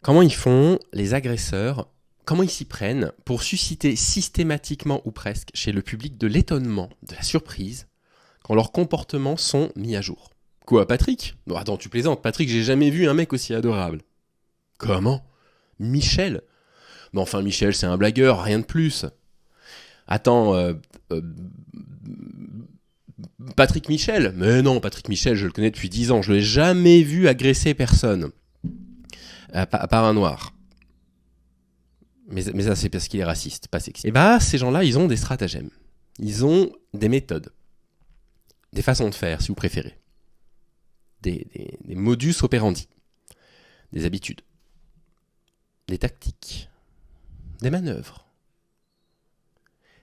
Comment ils font, les agresseurs, comment ils s'y prennent pour susciter systématiquement ou presque chez le public de l'étonnement, de la surprise, quand leurs comportements sont mis à jour. Quoi, Patrick ? Non, attends, tu plaisantes, Patrick, j'ai jamais vu un mec aussi adorable. Comment ? Michel ? Mais enfin, Michel, c'est un blagueur, rien de plus. Attends, Patrick Michel ? Mais non, Patrick Michel, je le connais depuis 10 ans, je l'ai jamais vu agresser personne. À part un noir. Mais ça, c'est parce qu'il est raciste, pas sexiste. Et bah, ces gens-là, ils ont des stratagèmes. Ils ont des méthodes. Des façons de faire, si vous préférez. Des modus operandi. Des habitudes. Des tactiques. Des manœuvres.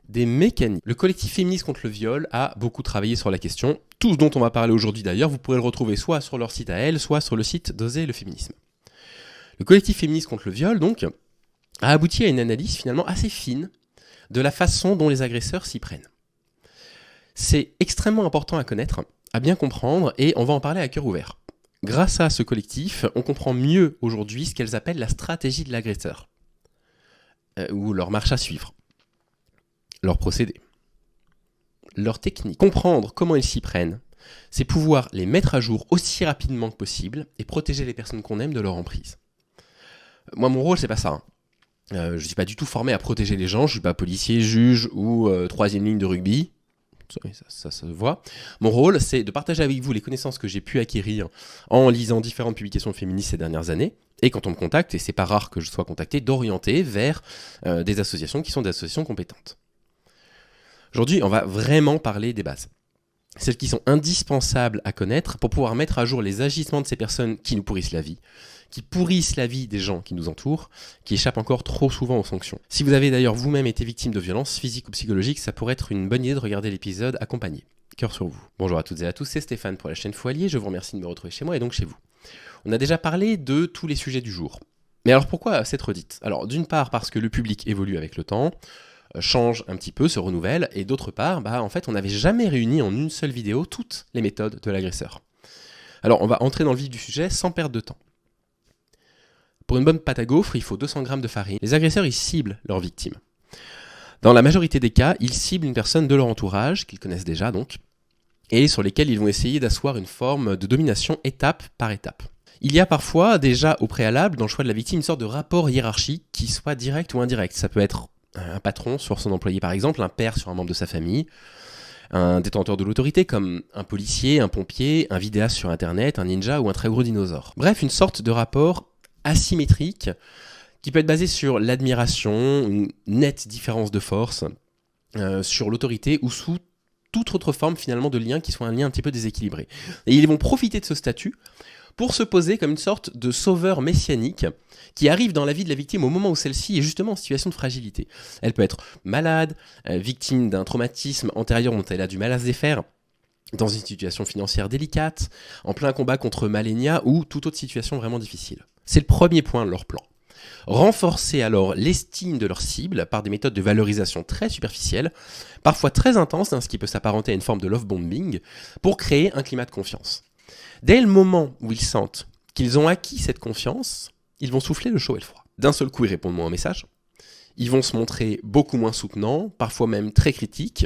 Des mécaniques. Le collectif féministe contre le viol a beaucoup travaillé sur la question. Tout ce dont on va parler aujourd'hui d'ailleurs, vous pourrez le retrouver soit sur leur site à elles, soit sur le site d'Oser le féminisme. Le collectif féministe contre le viol, donc, a abouti à une analyse finalement assez fine de la façon dont les agresseurs s'y prennent. C'est extrêmement important à connaître, à bien comprendre, et on va en parler à cœur ouvert. Grâce à ce collectif, on comprend mieux aujourd'hui ce qu'elles appellent la stratégie de l'agresseur, ou leur marche à suivre, leur procédé, leur technique. Comprendre comment ils s'y prennent, c'est pouvoir les mettre à jour aussi rapidement que possible et protéger les personnes qu'on aime de leur emprise. Moi, mon rôle, c'est pas ça. Je suis pas du tout formé à protéger les gens. Je suis pas policier, juge ou troisième ligne de rugby. Ça se voit. Mon rôle, c'est de partager avec vous les connaissances que j'ai pu acquérir en lisant différentes publications féministes ces dernières années. Et quand on me contacte, et c'est pas rare que je sois contacté, d'orienter vers des associations qui sont des associations compétentes. Aujourd'hui, on va vraiment parler des bases. Celles qui sont indispensables à connaître pour pouvoir mettre à jour les agissements de ces personnes qui nous pourrissent la vie, qui pourrissent la vie des gens qui nous entourent, qui échappent encore trop souvent aux sanctions. Si vous avez d'ailleurs vous-même été victime de violences physiques ou psychologiques, ça pourrait être une bonne idée de regarder l'épisode accompagné. Cœur sur vous. Bonjour à toutes et à tous, c'est Stéphane pour la chaîne Foilier, je vous remercie de me retrouver chez moi et donc chez vous. On a déjà parlé de tous les sujets du jour. Mais alors pourquoi cette redite ? Alors d'une part parce que le public évolue avec le temps, change un petit peu, se renouvelle, et d'autre part, en fait, on n'avait jamais réuni en une seule vidéo toutes les méthodes de l'agresseur. Alors, on va entrer dans le vif du sujet sans perdre de temps. Pour une bonne pâte à gaufres, il faut 200 g de farine. Les agresseurs, ils ciblent leurs victimes. Dans la majorité des cas, ils ciblent une personne de leur entourage, qu'ils connaissent déjà donc, et sur lesquels ils vont essayer d'asseoir une forme de domination étape par étape. Il y a parfois, déjà au préalable, dans le choix de la victime, une sorte de rapport hiérarchique qui soit direct ou indirect. Ça peut être un patron sur son employé par exemple, un père sur un membre de sa famille, un détenteur de l'autorité comme un policier, un pompier, un vidéaste sur internet, un ninja ou un très gros dinosaure. Bref, une sorte de rapport asymétrique qui peut être basé sur l'admiration, une nette différence de force, sur l'autorité ou sous toute autre forme finalement de lien qui soit un lien un petit peu déséquilibré. Et ils vont profiter de ce statut pour se poser comme une sorte de sauveur messianique qui arrive dans la vie de la victime au moment où celle-ci est justement en situation de fragilité. Elle peut être malade, victime d'un traumatisme antérieur dont elle a du mal à se défaire, dans une situation financière délicate, en plein combat contre Malenia ou toute autre situation vraiment difficile. C'est le premier point de leur plan. Renforcer alors l'estime de leur cible par des méthodes de valorisation très superficielles, parfois très intenses, ce qui peut s'apparenter à une forme de love bombing, pour créer un climat de confiance. Dès le moment où ils sentent qu'ils ont acquis cette confiance, ils vont souffler le chaud et le froid. D'un seul coup, ils répondent moins au message. Ils vont se montrer beaucoup moins soutenants, parfois même très critiques.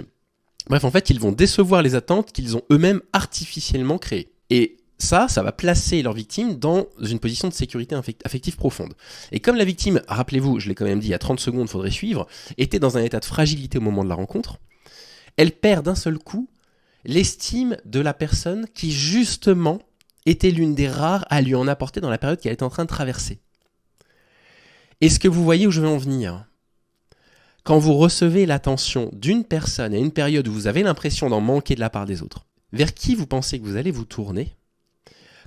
Bref, en fait, ils vont décevoir les attentes qu'ils ont eux-mêmes artificiellement créées. Et ça va placer leur victime dans une position de sécurité affective profonde. Et comme la victime, rappelez-vous, je l'ai quand même dit il y a 30 secondes, faudrait suivre, était dans un état de fragilité au moment de la rencontre, elle perd d'un seul coup l'estime de la personne qui, justement, était l'une des rares à lui en apporter dans la période qu'elle était en train de traverser. Est-ce que vous voyez où je veux en venir ? Quand vous recevez l'attention d'une personne à une période où vous avez l'impression d'en manquer de la part des autres, vers qui vous pensez que vous allez vous tourner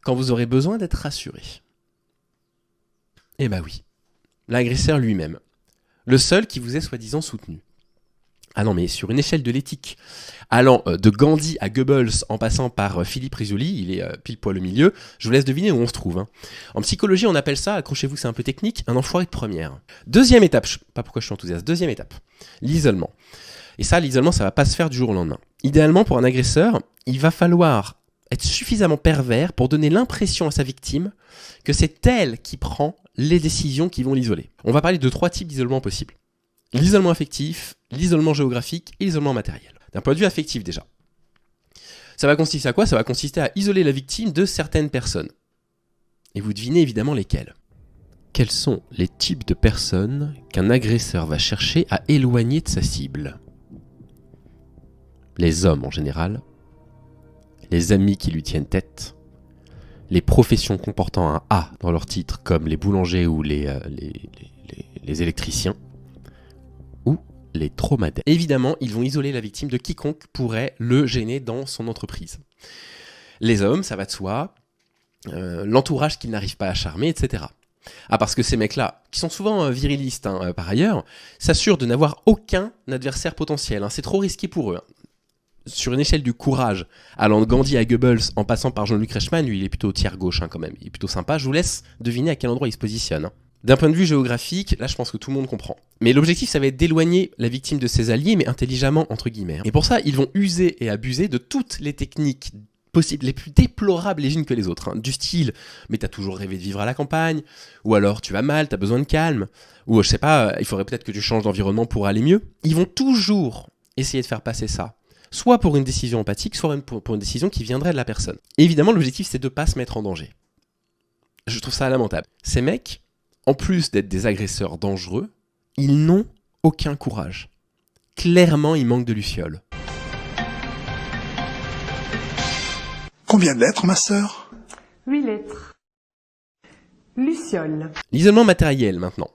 quand vous aurez besoin d'être rassuré ? Eh ben oui, l'agresseur lui-même, le seul qui vous est soi-disant soutenu. Ah non, mais sur une échelle de l'éthique, allant de Gandhi à Goebbels en passant par Philippe Risoli, il est pile poil au milieu, je vous laisse deviner où on se trouve. En psychologie, on appelle ça, accrochez-vous, c'est un peu technique, un enfoiré de première. Deuxième étape, je sais pas pourquoi je suis enthousiaste, deuxième étape, l'isolement. Et ça, l'isolement, ça va pas se faire du jour au lendemain. Idéalement, pour un agresseur, il va falloir être suffisamment pervers pour donner l'impression à sa victime que c'est elle qui prend les décisions qui vont l'isoler. On va parler de 3 types d'isolement possibles. L'isolement affectif, l'isolement géographique et l'isolement matériel. D'un point de vue affectif déjà. Ça va consister à quoi ? Ça va consister à isoler la victime de certaines personnes. Et vous devinez évidemment lesquelles. Quels sont les types de personnes qu'un agresseur va chercher à éloigner de sa cible ? Les hommes en général, les amis qui lui tiennent tête, les professions comportant un A dans leur titre comme les boulangers ou les électriciens, ou les dromadaires. Évidemment, ils vont isoler la victime de quiconque pourrait le gêner dans son entreprise. Les hommes, ça va de soi, l'entourage qu'ils n'arrivent pas à charmer, etc. Ah, parce que ces mecs-là, qui sont souvent virilistes par ailleurs, s'assurent de n'avoir aucun adversaire potentiel. C'est trop risqué pour eux. Sur une échelle du courage, allant de Gandhi à Goebbels, en passant par Jean-Luc Reichmann, lui il est plutôt au tiers gauche quand même, il est plutôt sympa, je vous laisse deviner à quel endroit il se positionne. D'un point de vue géographique, là je pense que tout le monde comprend. Mais l'objectif ça va être d'éloigner la victime de ses alliés, mais intelligemment entre guillemets. Et pour ça, ils vont user et abuser de toutes les techniques possibles, les plus déplorables les unes que les autres. Du style, mais t'as toujours rêvé de vivre à la campagne, ou alors tu vas mal, t'as besoin de calme, ou je sais pas, il faudrait peut-être que tu changes d'environnement pour aller mieux. Ils vont toujours essayer de faire passer ça. Soit pour une décision empathique, soit pour une décision qui viendrait de la personne. Et évidemment, l'objectif, c'est de ne pas se mettre en danger. Je trouve ça lamentable. Ces mecs, en plus d'être des agresseurs dangereux, ils n'ont aucun courage. Clairement, ils manquent de luciole. Combien de lettres, ma sœur ? 8 lettres. Luciole. L'isolement matériel, maintenant.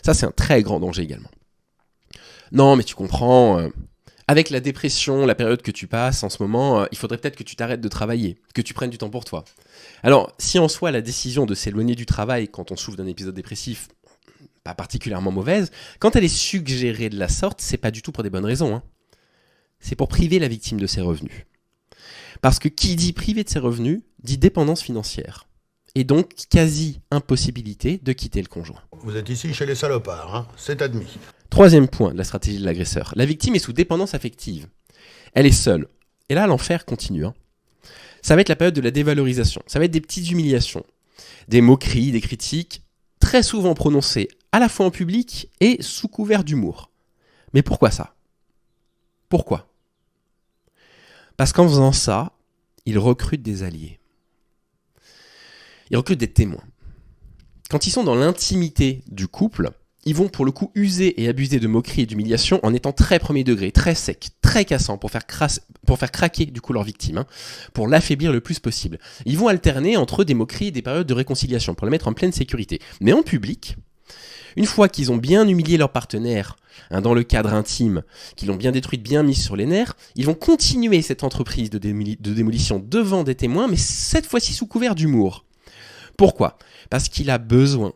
Ça, c'est un très grand danger également. Non, mais tu comprends... Avec la dépression, la période que tu passes en ce moment, il faudrait peut-être que tu t'arrêtes de travailler, que tu prennes du temps pour toi. Alors, si en soi la décision de s'éloigner du travail quand on souffre d'un épisode dépressif, pas particulièrement mauvaise, quand elle est suggérée de la sorte, c'est pas du tout pour des bonnes raisons. C'est pour priver la victime de ses revenus. Parce que qui dit privé de ses revenus, dit dépendance financière. Et donc quasi-impossibilité de quitter le conjoint. Vous êtes ici chez les salopards, c'est admis. 3e point de la stratégie de l'agresseur. La victime est sous dépendance affective. Elle est seule. Et là, l'enfer continue. Ça va être la période de la dévalorisation. Ça va être des petites humiliations. Des moqueries, des critiques, très souvent prononcées à la fois en public et sous couvert d'humour. Mais pourquoi ça ? Pourquoi ? Parce qu'en faisant ça, ils recrutent des alliés. Ils recrutent des témoins. Quand ils sont dans l'intimité du couple, ils vont pour le coup user et abuser de moqueries et d'humiliation en étant très premier degré, très sec, très cassant pour faire craquer du coup leur victime, pour l'affaiblir le plus possible. Ils vont alterner entre des moqueries et des périodes de réconciliation pour la mettre en pleine sécurité. Mais en public, une fois qu'ils ont bien humilié leur partenaire dans le cadre intime, qu'ils l'ont bien détruite, bien mise sur les nerfs, ils vont continuer cette entreprise de démolition devant des témoins, mais cette fois-ci sous couvert d'humour. Pourquoi ? Parce qu'il a besoin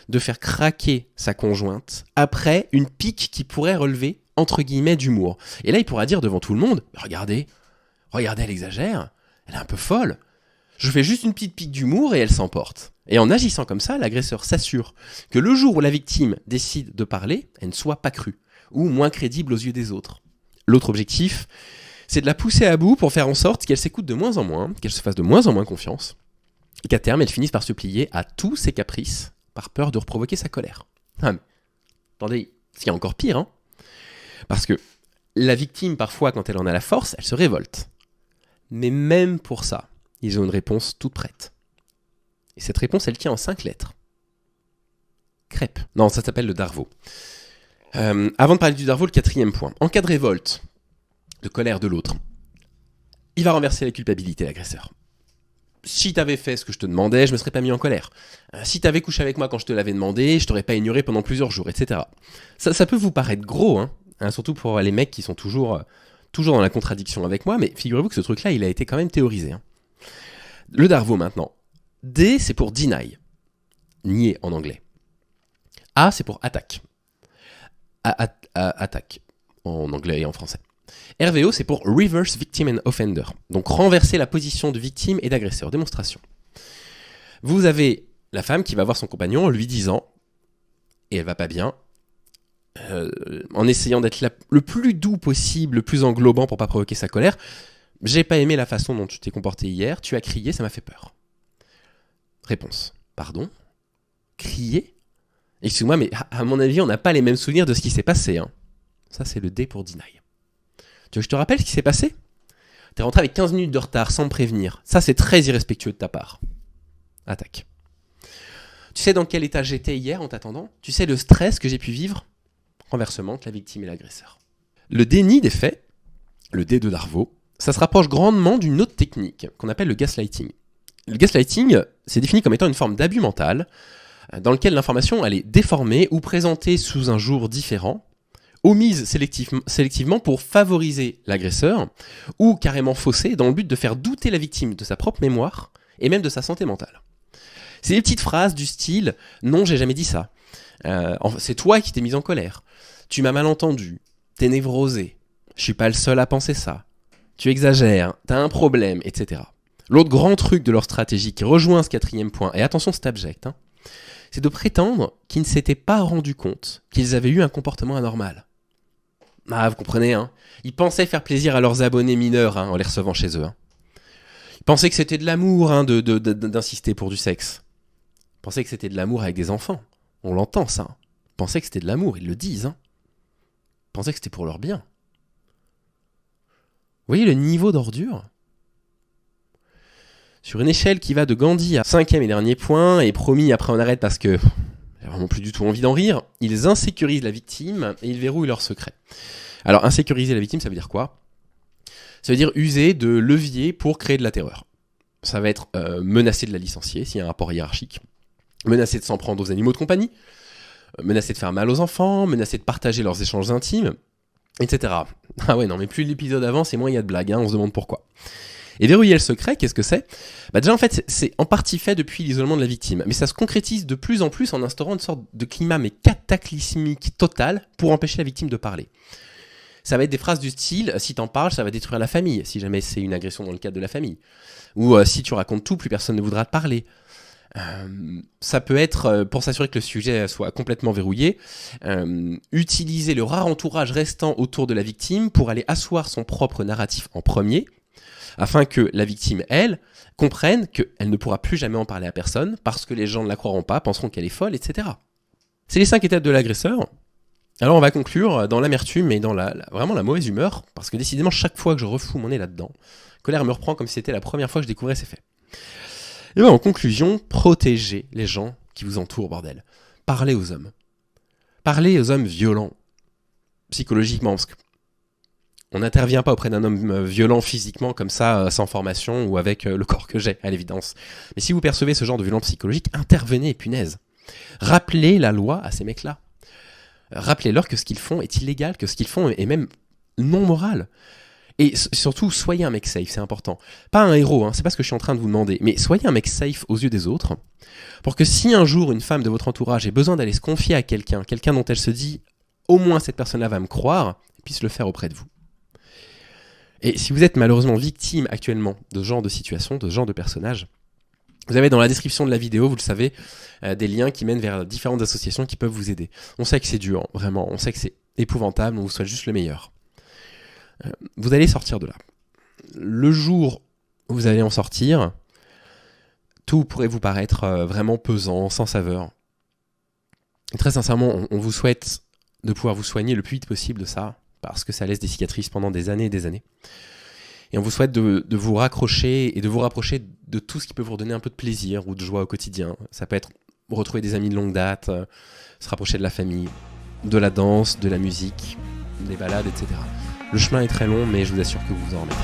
de faire craquer sa conjointe après une pique qui pourrait relever, entre guillemets, d'humour. Et là, il pourra dire devant tout le monde, regardez, elle exagère, elle est un peu folle. Je fais juste une petite pique d'humour et elle s'emporte. Et en agissant comme ça, l'agresseur s'assure que le jour où la victime décide de parler, elle ne soit pas crue, ou moins crédible aux yeux des autres. L'autre objectif, c'est de la pousser à bout pour faire en sorte qu'elle s'écoute de moins en moins, qu'elle se fasse de moins en moins confiance, et qu'à terme, elle finisse par se plier à tous ses caprices, par peur de reprovoquer sa colère. Ah mais, attendez, ce qui est encore pire, parce que la victime, parfois, quand elle en a la force, elle se révolte. Mais même pour ça, ils ont une réponse toute prête. Et cette réponse, elle tient en 5 lettres. Crêpe. Non, ça s'appelle le Darvaux. Avant de parler du Darvaux, le 4e point. En cas de révolte, de colère de l'autre, il va renverser la culpabilité, l'agresseur. Si t'avais fait ce que je te demandais, je me serais pas mis en colère. Si t'avais couché avec moi quand je te l'avais demandé, je t'aurais pas ignoré pendant plusieurs jours, etc. Ça peut vous paraître gros, surtout pour les mecs qui sont toujours dans la contradiction avec moi, mais figurez-vous que ce truc-là, il a été quand même théorisé. Le Darvaux, maintenant. D, c'est pour deny. Nier en anglais. A, c'est pour attaque. Attaque en anglais et en français. RVO, c'est pour Reverse Victim and Offender. Donc renverser la position de victime et d'agresseur. Démonstration. Vous avez la femme qui va voir son compagnon en lui disant, et elle va pas bien, en essayant d'être le plus doux possible, le plus englobant pour pas provoquer sa colère, J'ai pas aimé la façon dont tu t'es comporté hier, tu as crié, ça m'a fait peur. Réponse. Pardon ? Crier ? Excuse-moi, mais à mon avis, on n'a pas les mêmes souvenirs de ce qui s'est passé. Hein. Ça, c'est le D pour deny. Tu veux que je te rappelle ce qui s'est passé ? T'es rentré avec 15 minutes de retard sans me prévenir. Ça, c'est très irrespectueux de ta part. Attaque. Tu sais dans quel état j'étais hier en t'attendant ? Tu sais le stress que j'ai pu vivre ? Renversement entre la victime et l'agresseur. Le déni des faits, le D de Darvaux, ça se rapproche grandement d'une autre technique qu'on appelle le gaslighting. Le gaslighting, c'est défini comme étant une forme d'abus mental dans lequel l'information elle est déformée ou présentée sous un jour différent, omise sélectivement pour favoriser l'agresseur ou carrément faussée dans le but de faire douter la victime de sa propre mémoire et même de sa santé mentale. C'est des petites phrases du style « Non, j'ai jamais dit ça ». C'est toi qui t'es mise en colère. Tu m'as mal entendu. T'es névrosé. Je suis pas le seul à penser ça. Tu exagères. T'as un problème, etc. L'autre grand truc de leur stratégie qui rejoint ce 4e point, et attention c'est abject, c'est de prétendre qu'ils ne s'étaient pas rendus compte qu'ils avaient eu un comportement anormal. Ah, vous comprenez, Ils pensaient faire plaisir à leurs abonnés mineurs en les recevant chez eux. Ils pensaient que c'était de l'amour d'insister pour du sexe. Ils pensaient que c'était de l'amour avec des enfants. On l'entend ça. Ils pensaient que c'était de l'amour, ils le disent. Ils pensaient que c'était pour leur bien. Vous voyez le niveau d'ordure ? Sur une échelle qui va de Gandhi à 5e et dernier point, et promis après on arrête parce que j'ai vraiment plus du tout envie d'en rire, ils insécurisent la victime et ils verrouillent leurs secrets. Alors insécuriser la victime, ça veut dire quoi ? Ça veut dire user de leviers pour créer de la terreur. Ça va être menacer de la licencier s'il y a un rapport hiérarchique, menacer de s'en prendre aux animaux de compagnie, menacer de faire mal aux enfants, menacer de partager leurs échanges intimes, etc. Ah ouais, non, mais plus l'épisode avance et moins il y a de blagues, on se demande pourquoi. Et verrouiller le secret, qu'est-ce que c'est ? Déjà en fait, c'est en partie fait depuis l'isolement de la victime, mais ça se concrétise de plus en plus en instaurant une sorte de climat cataclysmique total pour empêcher la victime de parler. Ça va être des phrases du style « si t'en parles, ça va détruire la famille », si jamais c'est une agression dans le cadre de la famille. Ou « si tu racontes tout, plus personne ne voudra te parler ». Ça peut être, pour s'assurer que le sujet soit complètement verrouillé, utiliser le rare entourage restant autour de la victime pour aller asseoir son propre narratif en premier, afin que la victime, elle, comprenne qu'elle ne pourra plus jamais en parler à personne, parce que les gens ne la croiront pas, penseront qu'elle est folle, etc. C'est les 5 étapes de l'agresseur. Alors on va conclure dans l'amertume et dans vraiment la mauvaise humeur, parce que décidément, chaque fois que je refous mon nez là-dedans, colère me reprend comme si c'était la première fois que je découvrais ces faits. Et bien en conclusion, protégez les gens qui vous entourent, bordel. Parlez aux hommes. Parlez aux hommes violents, psychologiquement, parce qu'on n'intervient pas auprès d'un homme violent physiquement comme ça, sans formation ou avec le corps que j'ai, à l'évidence. Mais si vous percevez ce genre de violence psychologique, intervenez, punaise. Rappelez la loi à ces mecs-là. Rappelez-leur que ce qu'ils font est illégal, que ce qu'ils font est même non moral. Et surtout, soyez un mec safe, c'est important. Pas un héros, c'est pas ce que je suis en train de vous demander, mais soyez un mec safe aux yeux des autres, pour que si un jour une femme de votre entourage ait besoin d'aller se confier à quelqu'un dont elle se dit « au moins cette personne-là va me croire », elle puisse le faire auprès de vous. Et si vous êtes malheureusement victime actuellement de ce genre de situation, de ce genre de personnage, vous avez dans la description de la vidéo, vous le savez, des liens qui mènent vers différentes associations qui peuvent vous aider. On sait que c'est dur, vraiment, on sait que c'est épouvantable, on vous souhaite juste le meilleur. Vous allez sortir de là. Le jour où vous allez en sortir, tout pourrait vous paraître vraiment pesant, sans saveur. Et très sincèrement, on vous souhaite de pouvoir vous soigner le plus vite possible de ça, parce que ça laisse des cicatrices pendant des années et des années. Et on vous souhaite de vous raccrocher et de vous rapprocher de tout ce qui peut vous redonner un peu de plaisir ou de joie au quotidien. Ça peut être retrouver des amis de longue date, se rapprocher de la famille, de la danse, de la musique, des balades, etc. Le chemin est très long, mais je vous assure que vous vous en remettrez.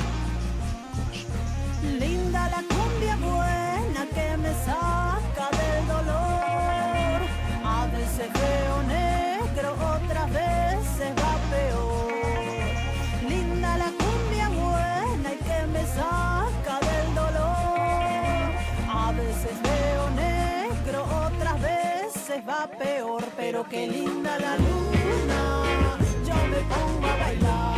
Courage. Linda la cumbia buena que me saca del dolor. A veces veo negro, otras veces va peor. Linda la cumbia buena que me saca del dolor. A veces veo negro, otras veces va peor. Pero qué linda la luna, yo me pongo a bailar.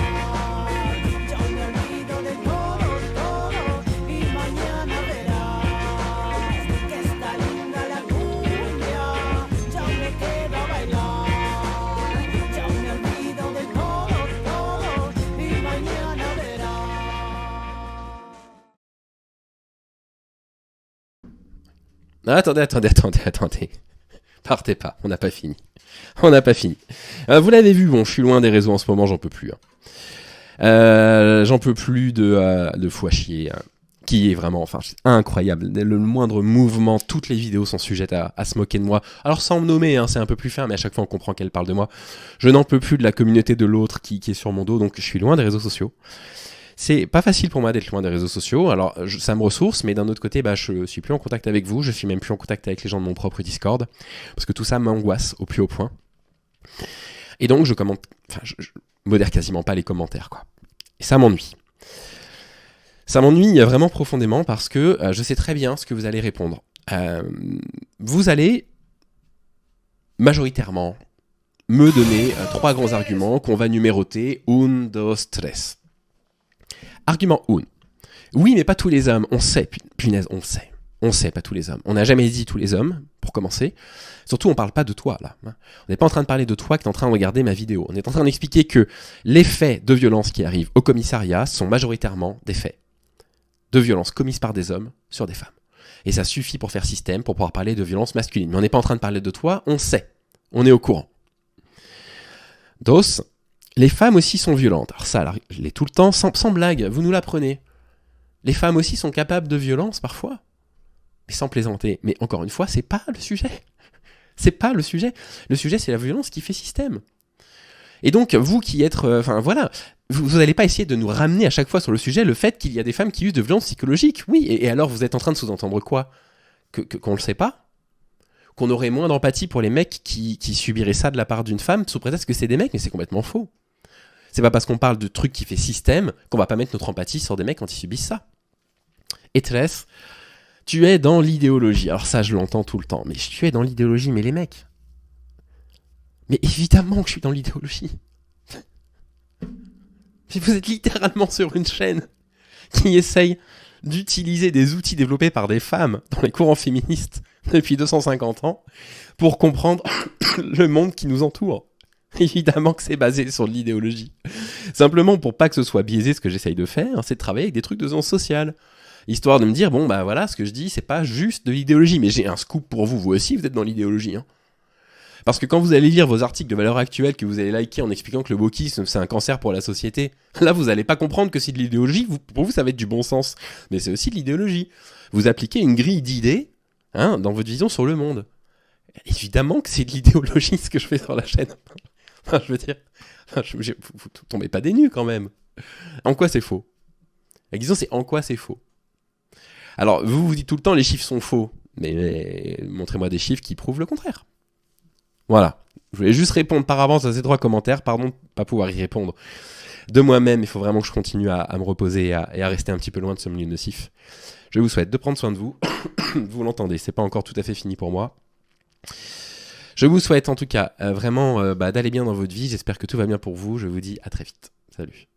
Attendez. Partez pas, on n'a pas fini. Vous l'avez vu, bon, je suis loin des réseaux en ce moment, j'en peux plus. J'en peux plus de fou à chier, qui est vraiment, enfin, incroyable. Le moindre mouvement, toutes les vidéos sont sujettes à se moquer de moi. Alors sans me nommer, c'est un peu plus fin, mais à chaque fois on comprend qu'elle parle de moi. Je n'en peux plus de la communauté de l'autre qui est sur mon dos, donc je suis loin des réseaux sociaux. C'est pas facile pour moi d'être loin des réseaux sociaux, alors ça me ressource, mais d'un autre côté, je suis plus en contact avec vous, je suis même plus en contact avec les gens de mon propre Discord, parce que tout ça m'angoisse au plus haut point. Et donc je modère quasiment pas les commentaires, quoi. Et ça m'ennuie. Ça m'ennuie vraiment profondément parce que je sais très bien ce que vous allez répondre. Vous allez majoritairement me donner 3 grands arguments qu'on va numéroter. 1, 2, 3. Argument 1. Oui, mais pas tous les hommes. On sait, punaise, on sait. On sait, pas tous les hommes. On n'a jamais dit tous les hommes, pour commencer. Surtout, on parle pas de toi, là. On n'est pas en train de parler de toi qui est en train de regarder ma vidéo. On est en train d'expliquer que les faits de violence qui arrivent au commissariat sont majoritairement des faits de violence commises par des hommes sur des femmes. Et ça suffit pour faire système, pour pouvoir parler de violence masculine. Mais on n'est pas en train de parler de toi, on sait. On est au courant. Dos, les femmes aussi sont violentes. Alors ça, je l'ai tout le temps, sans blague, vous nous l'apprenez. Les femmes aussi sont capables de violence parfois. Mais sans plaisanter. Mais encore une fois, c'est pas le sujet. C'est pas le sujet. Le sujet, c'est la violence qui fait système. Et donc, vous qui êtes... vous n'allez pas essayer de nous ramener à chaque fois sur le sujet le fait qu'il y a des femmes qui usent de violence psychologique. Oui, et alors vous êtes en train de sous-entendre quoi ? Qu'on le sait pas ? Qu'on aurait moins d'empathie pour les mecs qui subiraient ça de la part d'une femme sous prétexte que c'est des mecs, mais c'est complètement faux. C'est pas parce qu'on parle de trucs qui fait système qu'on va pas mettre notre empathie sur des mecs quand ils subissent ça. Et Tress, tu es dans l'idéologie. Alors ça, je l'entends tout le temps. Mais tu es dans l'idéologie, mais les mecs... Mais évidemment que je suis dans l'idéologie. Mais vous êtes littéralement sur une chaîne qui essaye d'utiliser des outils développés par des femmes dans les courants féministes depuis 250 ans pour comprendre le monde qui nous entoure. Évidemment que c'est basé sur de l'idéologie. Simplement, pour pas que ce soit biaisé, ce que j'essaye de faire, c'est de travailler avec des trucs de sciences sociales. Histoire de me dire, ce que je dis, c'est pas juste de l'idéologie. Mais j'ai un scoop pour vous, vous aussi, vous êtes dans l'idéologie. Parce que quand vous allez lire vos articles de valeur actuelle que vous allez liker en expliquant que le wokisme c'est un cancer pour la société, là vous n'allez pas comprendre que c'est de l'idéologie, pour vous ça va être du bon sens, mais c'est aussi de l'idéologie. Vous appliquez une grille d'idées dans votre vision sur le monde. Évidemment que c'est de l'idéologie ce que je fais sur la chaîne. Je veux dire, vous tombez pas des nues quand même. En quoi c'est faux ? La question c'est en quoi c'est faux ? Alors vous dites tout le temps les chiffres sont faux, mais montrez-moi des chiffres qui prouvent le contraire. Voilà, je voulais juste répondre par avance à ces 3 commentaires, pardon de pas pouvoir y répondre de moi-même, il faut vraiment que je continue à me reposer et à rester un petit peu loin de ce milieu nocif. Je vous souhaite de prendre soin de vous, vous l'entendez, c'est pas encore tout à fait fini pour moi. Je vous souhaite en tout cas vraiment d'aller bien dans votre vie, j'espère que tout va bien pour vous, je vous dis à très vite, salut.